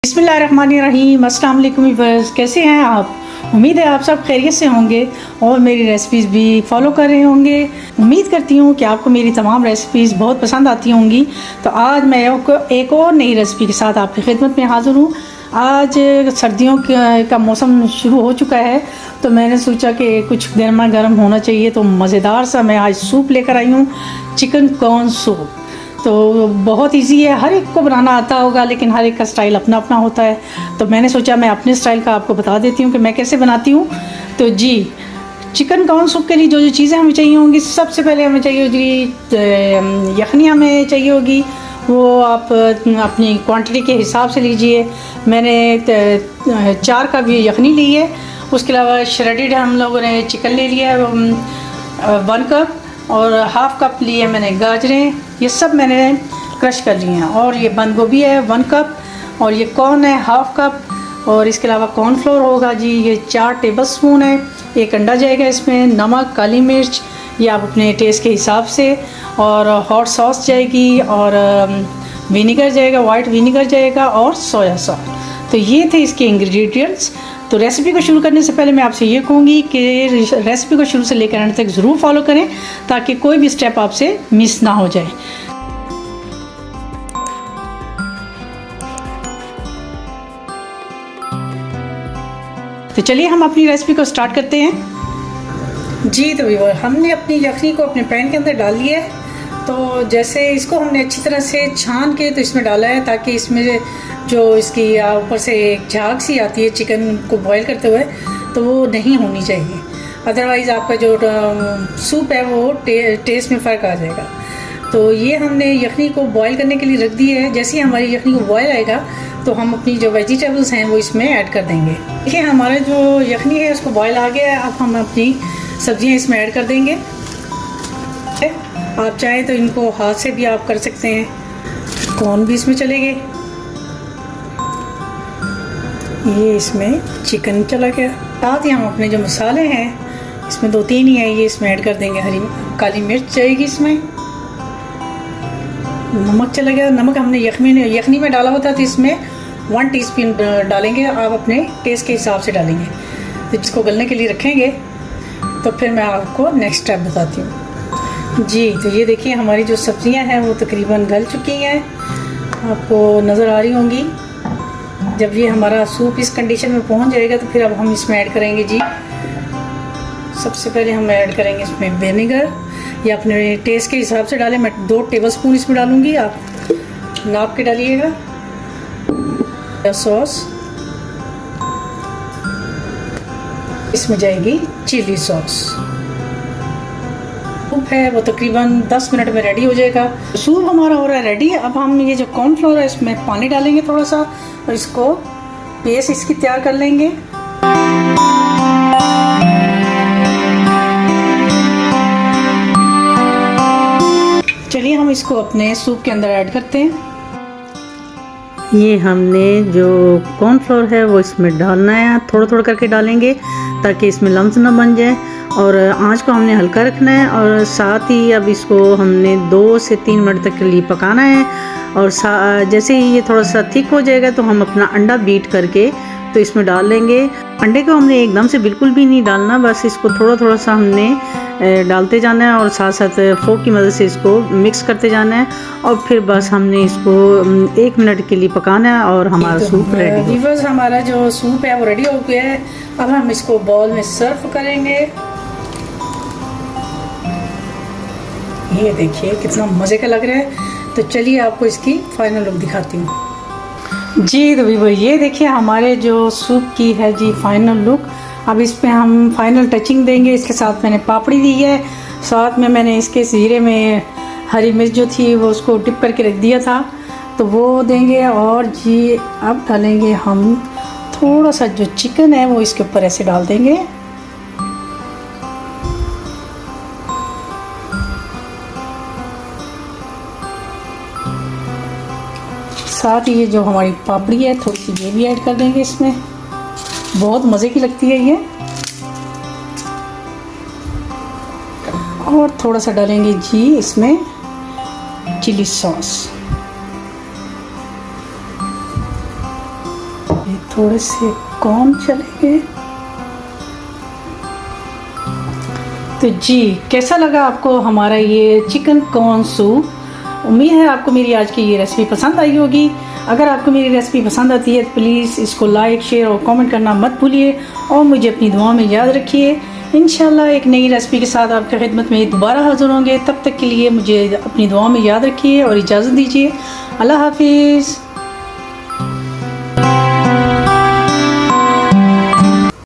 बिस्मिल्लाहिर्रहमानिर्रहीम। अस्सलाम वालेकुम व्यूअर्स, कैसे हैं आप? उम्मीद है आप सब खैरियत से होंगे और मेरी रेसिपीज़ भी फॉलो कर रहे होंगे। उम्मीद करती हूँ कि आपको मेरी तमाम रेसिपीज़ बहुत पसंद आती होंगी। तो आज मैं एक और नई रेसिपी के साथ आपकी खिदमत में हाज़िर हूँ। आज सर्दियों का मौसम शुरू हो चुका है, तो मैंने सोचा कि कुछ गर्मा गर्म होना चाहिए, तो मज़ेदार सा मैं आज सूप लेकर आई हूँ, चिकन कॉर्न सूप। तो बहुत इजी है, हर एक को बनाना आता होगा, लेकिन हर एक का स्टाइल अपना अपना होता है। तो मैंने सोचा मैं अपने स्टाइल का आपको बता देती हूँ कि मैं कैसे बनाती हूँ। तो जी, चिकन कॉर्न सूप के लिए जो जो चीज़ें हमें चाहिए होंगी, सबसे पहले हमें चाहिए होगी यखनी, हमें चाहिए होगी। वो आप अपनी क्वांटिटी के हिसाब से लीजिए। मैंने 4 कप भी यखनी ली है। उसके अलावा श्रेडेड हम लोगों ने चिकन ले लिया है 1 कप, और हाफ़ कप लिए मैंने गाजरें, ये सब मैंने क्रश कर लिए हैं। और ये बंद गोभी है 1 कप, और ये कॉर्न है हाफ़ कप, और इसके अलावा कॉर्नफ्लोर होगा जी, ये 4 टेबलस्पून है। एक अंडा जाएगा इसमें, नमक, काली मिर्च ये आप अपने टेस्ट के हिसाब से, और हॉट सॉस जाएगी, और विनीगर जाएगा, वाइट विनीगर जाएगा, और सोया सॉस। तो ये थे इसके इंग्रेडिएंट्स। तो रेसिपी को शुरू करने से पहले मैं आपसे ये कहूँगी कि रेसिपी को शुरू से लेकर अंत तक ज़रूर फॉलो करें, ताकि कोई भी स्टेप आपसे मिस ना हो जाए। तो चलिए हम अपनी रेसिपी को स्टार्ट करते हैं। जी, तो हमने अपनी यखनी को अपने पैन के अंदर डाल लिया है। तो जैसे इसको हमने अच्छी तरह से छान के तो इसमें डाला है, ताकि इसमें जो इसकी ऊपर से एक झाग सी आती है चिकन को बॉईल करते हुए, तो वो नहीं होनी चाहिए। अदरवाइज़ आपका जो सूप है वो टेस्ट में फ़र्क आ जाएगा। तो ये हमने यखनी को बॉईल करने के लिए रख दी है। जैसे ही हमारी यखनी को बॉईल आएगा, तो हम अपनी जो वेजिटेबल्स हैं वो इसमें ऐड कर देंगे। देखिए, हमारा जो यखनी है उसको बॉईल आ गया है। अब हम अपनी सब्जियां इसमें ऐड कर देंगे। आप चाहें तो इनको हाथ से भी आप कर सकते हैं। कॉर्न भी इसमें चले गए। ये इसमें चिकन चला गया। साथ ही हम अपने जो मसाले हैं, इसमें 2-3 ही है, ये इसमें ऐड कर देंगे। काली मिर्च जाएगी इसमें, नमक चला गया। नमक हमने यखनी में डाला होता, तो इसमें 1 टीस्पून डालेंगे। आप अपने टेस्ट के हिसाब से डालेंगे। तो इसको गलने के लिए रखेंगे, तो फिर मैं आपको नेक्स्ट स्टेप बताती हूँ। जी, तो ये देखिए हमारी जो सब्जियां हैं वो तकरीबन गल चुकी हैं, आपको नज़र आ रही होंगी। जब ये हमारा सूप इस कंडीशन में पहुंच जाएगा, तो फिर अब हम इसमें ऐड करेंगे जी, सबसे पहले हम ऐड करेंगे इसमें विनेगर। या अपने टेस्ट के हिसाब से डालें। मैं 2 टेबलस्पून इसमें डालूँगी, आप नाप के डालिएगा। सॉस इसमें जाएगी चिली सॉस। सूप है वो तकरीबन 10 मिनट में रेडी हो जाएगा। सूप हमारा हो रहा है रेडी। अब हम ये जो कॉर्नफ्लोर है इसमें पानी डालेंगे थोड़ा सा, और इसको पेस्ट इसकी तैयार कर लेंगे। चलिए हम इसको अपने सूप के अंदर ऐड करते हैं। ये हमने जो कॉर्नफ्लोर है वो इसमें डालना है, थोड़ा थोड़ा करके डालेंगे ताकि इसमें लम्स ना बन जाए। और आंच को हमने हल्का रखना है, और साथ ही अब इसको हमने 2 से 3 मिनट तक के लिए पकाना है। और जैसे ही ये थोड़ा सा थिक हो जाएगा, तो हम अपना अंडा बीट करके तो इसमें डाल लेंगे। अंडे को हमने एकदम से बिल्कुल भी नहीं डालना, बस इसको थोड़ा थोड़ा सा हमने डालते जाना है, और साथ साथ फोक की मदद से इसको मिक्स करते जाना है। और फिर बस हमने इसको 1 मिनट के लिए पकाना है, और हमारा सूप रेडी। व्यूअर्स, हमारा जो सूप है वो रेडी हो गया है। अब हम इसको बाउल में सर्व करेंगे। ये देखिए कितना मज़े का लग रहा है। तो चलिए आपको इसकी फाइनल लुक दिखाती हूँ। जी, तो भी ये देखिए हमारे जो सूप की है जी फाइनल लुक। अब इस पे हम फाइनल टचिंग देंगे। इसके साथ मैंने पापड़ी दी है, साथ में मैंने इसके ज़ीरे में हरी मिर्च जो थी वो उसको डिप करके रख दिया था, तो वो देंगे। और जी अब डालेंगे हम थोड़ा सा जो चिकन है वो इसके ऊपर ऐसे डाल देंगे। साथ ही ये जो हमारी पापड़ी है थोड़ी सी ये भी ऐड कर देंगे इसमें। बहुत मज़े की लगती है ये। और थोड़ा सा डालेंगे जी इसमें चिली सॉस। थोड़े से कॉर्न चलेंगे। तो जी, कैसा लगा आपको हमारा ये चिकन कॉर्न सूप? उम्मीद है आपको मेरी आज की ये रेसिपी पसंद आई होगी। अगर आपको मेरी रेसिपी पसंद आती है तो प्लीज़ इसको लाइक, शेयर और कमेंट करना मत भूलिए और मुझे अपनी दुआ में याद रखिए। इंशाल्लाह एक नई रेसिपी के साथ आपकी खिदमत में दोबारा हाज़िर होंगे। तब तक के लिए मुझे अपनी दुआ में याद रखिए और इजाज़त दीजिए। अल्लाह हाफिज़।